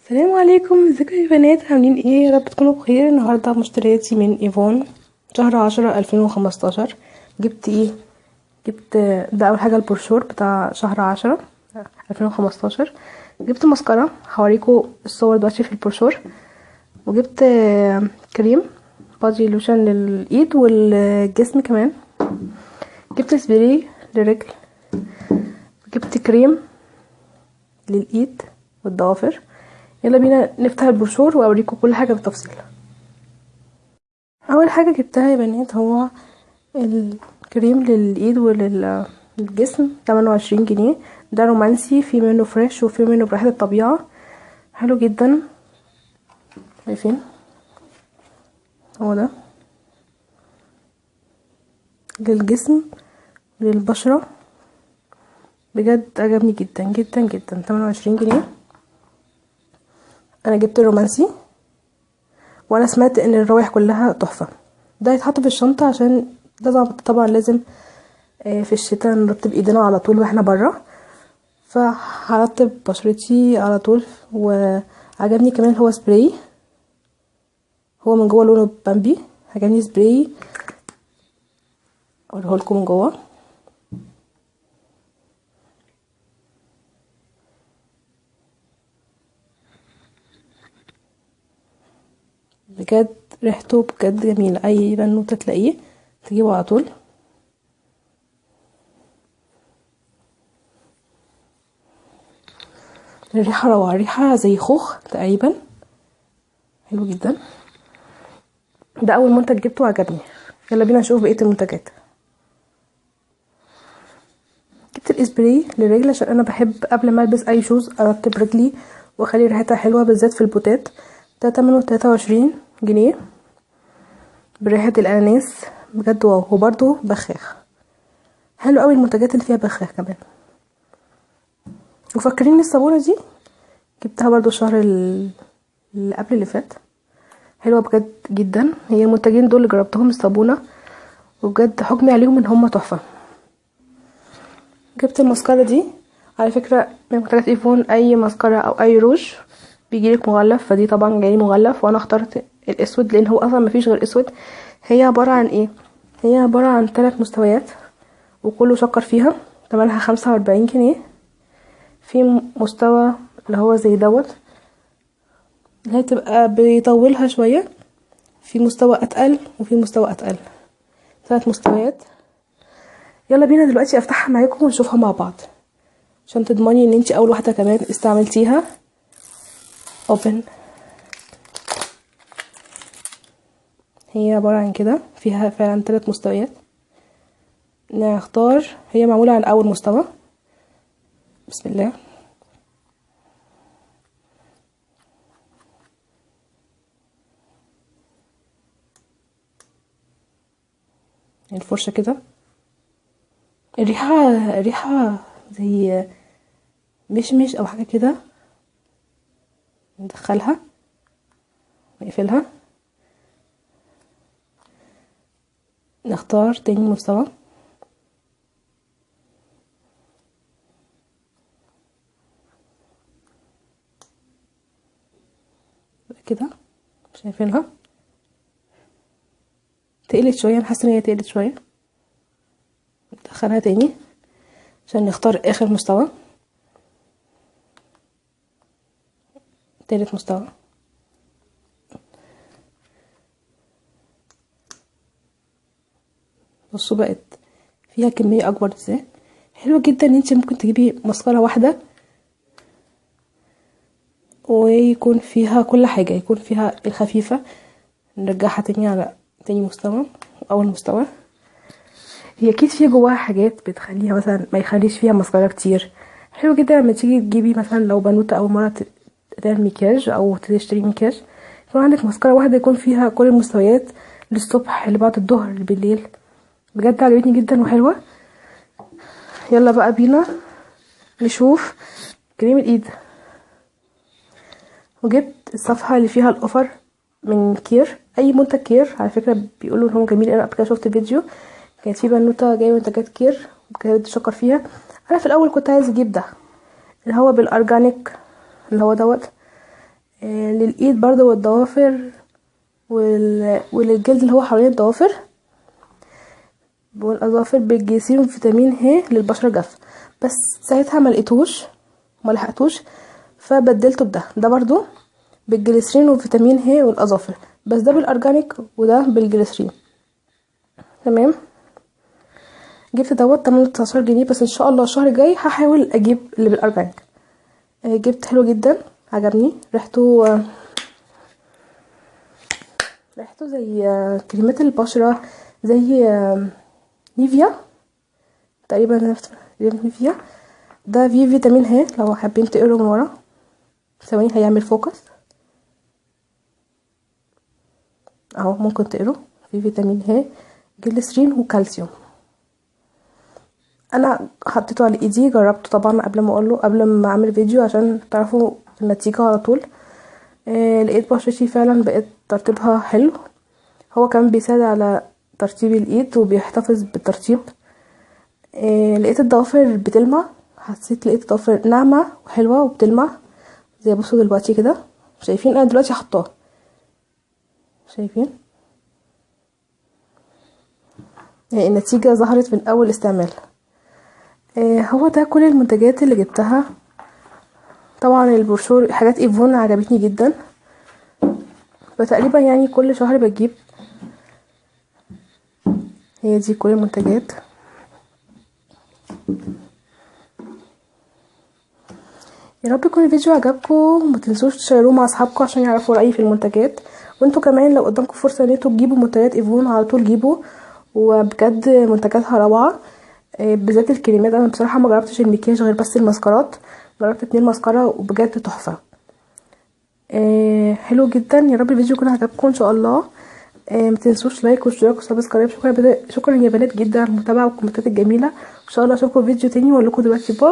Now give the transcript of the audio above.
السلام عليكم، ازيكم يا بنات؟ عاملين ايه؟ يا رب تكونوا بخير. النهارده مشترياتي من ايفون شهر 10 2015. جبت ايه؟ جبت ده اول حاجه البروشور بتاع شهر 10 2015. جبت مسكرة، هوريكم الصور دلوقتي في البروشور. وجبت كريم بادي لوشن للايد والجسم كمان. جبت سبراي للرجل. جبت كريم للايد والضوافر. يلا بينا نفتح البروشور واوريكم كل حاجه بالتفصيل. اول حاجه جبتها يا بنات هو الكريم للايد وللجسم، 28 جنيه. ده رومانسي، في منه فريش وفي منه بريحه الطبيعه، حلو جدا. شايفين؟ هو ده للجسم للبشره، بجد عجبني جدا جدا جدا. 28 جنيه. انا جبت الرومانسي، وانا سمعت ان الروايح كلها تحفه. ده يتحط في الشنطه عشان ده طبعا لازم في الشتاء نرطب ايدينا على طول واحنا برا، فهرطب بشرتي على طول. وعجبني كمان هو سبراي، هو من جوه لونه بامبي. عجبني سبراي، اوريهولكم من جوه. بجد ريحته بجد جميل، اي بنوته تلاقيه تجيبه على طول. الريحه روعه، ريحه زي خوخ تقريبا، حلو جدا. ده اول منتج جبته وعجبني. يلا بينا نشوف بقيه المنتجات. جبت الاسبراي للرجل عشان انا بحب قبل ما البس اي شوز ارطب رجلي واخلي ريحتها حلوه، بالذات في البوتات. ده تمنه 23 جنيه، بريحه الاناناس، بجد واو. وبرده بخاخ، حلو قوي المنتجات اللي فيها بخاخ كمان. وفاكرين الصابونه دي؟ جبتها برضو الشهر اللي قبل اللي فات، حلوه بجد جدا. هي المنتجين دول اللي جربتهم الصابونه، وبجد حكمي عليهم ان هم تحفه. جبت الماسكارا دي، على فكره من منتجات ايفون اي ماسكارا او اي روج بيجيلك مغلف، فدي طبعا جاي مغلف وانا اخترت الاسود لان هو اصلا مفيش غير اسود. هي عباره عن ايه؟ هي عباره عن 3 مستويات وكله شكر فيها. تمنها 45 جنيه. في مستوى اللي هو زي دوت، اللي هي تبقى بيطولها شويه. في مستوى اتقل وفي مستوى اتقل، 3 مستويات. يلا بينا دلوقتي افتحها معاكم ونشوفها مع بعض عشان تضمني ان انتي اول واحده كمان استعملتيها. اوبن. هي عباره عن كده، فيها فعلا 3 مستويات. نختار، هي معموله عن اول مستوى. بسم الله. الفرشه كده، الريحه زي مشمش او حاجه كده. ندخلها نقفلها. نختار تاني مستوى كده. شايفينها؟ تقلت شويه، انا حاسه ان هي تقلت شويه. ندخلها تاني عشان نختار اخر مستوى، تالت مستوى. بصوا بقت فيها كميه اكبر ازاي. حلوه جدا ان انت ممكن تجيبي مسكره واحده ويكون فيها كل حاجه، يكون فيها الخفيفه. نرجعها تاني على تاني مستوى اول مستوى. هي اكيد في جواها حاجات بتخليها مثلا ما يخليش فيها مسكره كتير. حلو جدا لما تيجي تجيبي مثلا لو بنوته اول مره تعمل مكياج او تشتري مكياج، يكون عندك مسكره واحده يكون فيها كل المستويات، للصبح لبعد الظهر بالليل. بجد عجبتني جدا وحلوه. يلا بقى بينا نشوف كريم الايد. وجبت الصفحه اللي فيها الاوفر من كير. اي منتج كير على فكره بيقولوا ان هو جميل. انا قبل كده شفت فيديو كانت في بنوته جايه منتجات كير وكانت بتشكر فيها. انا في الاول كنت عايز اجيب ده اللي هو بالارجانيك، اللي هو دوت للايد برضو والضوافر وللجلد اللي هو حوالين الضوافر والاظافر بالجليسرين وفيتامين ه للبشره جافه. بس ساعتها ملقيتوش ملحقتوش فبدلته ده برضو بالجليسرين وفيتامين ه والاظافر، بس ده بالارجانيك وده بالجليسرين. تمام. جبت دوت 18 جنيه، بس ان شاء الله الشهر الجاي هحاول اجيب اللي بالارجانيك. جبت حلو جدا عجبني، ريحته زي كريمات البشره، زي نيفيا تقريبا نفس نيفيا. ده فيه فيتامين ه لو حابين تقروا من ورا، ثواني هيعمل فوكس اهو، ممكن تقروا فيه فيتامين ه جليسرين وكالسيوم. انا حطيته على ايدي، جربته طبعا قبل ما اعمل فيديو عشان تعرفوا النتيجه على طول. لقيت بشرتي فعلا بقت ترطيبها حلو، هو كمان بيساعد على ترطيب الايد وبيحتفظ بالترطيب. لقيت الضوافر بتلمع، لقيت الضوافر ناعمه وحلوه وبتلمع زي بصوا دلوقتي كده، شايفين انا دلوقتي حطاه، شايفين النتيجه ظهرت من اول استعمال. هو ده كل المنتجات اللي جبتها. طبعا البروشور حاجات ايفون عجبتني جدا، فتقريبا يعني كل شهر بجيب. هي دي كل المنتجات. يا رب يكون الفيديو عجبكم، ما تنسوش تشيروه مع اصحابكم عشان يعرفوا رايي في المنتجات. وانتوا كمان لو قدامكم فرصه ان انتوا تجيبوا منتجات ايفون على طول جيبوا، وبجد منتجاتها روعه. بالذات الكريمات، انا بصراحه ما جربتش المكياج غير بس الماسكارات، جربت 2 ماسكارا وبجد تحفه. حلو جدا. يا رب الفيديو يكون عجبكم ان شاء الله. ما تنسوش لايك واشتراك وسبسكرايب. شكرا يا بنات جدا على المتابعه والكومنتات الجميله. ان شاء الله اشوفكم في فيديو تاني واقول لكم دلوقتي باي.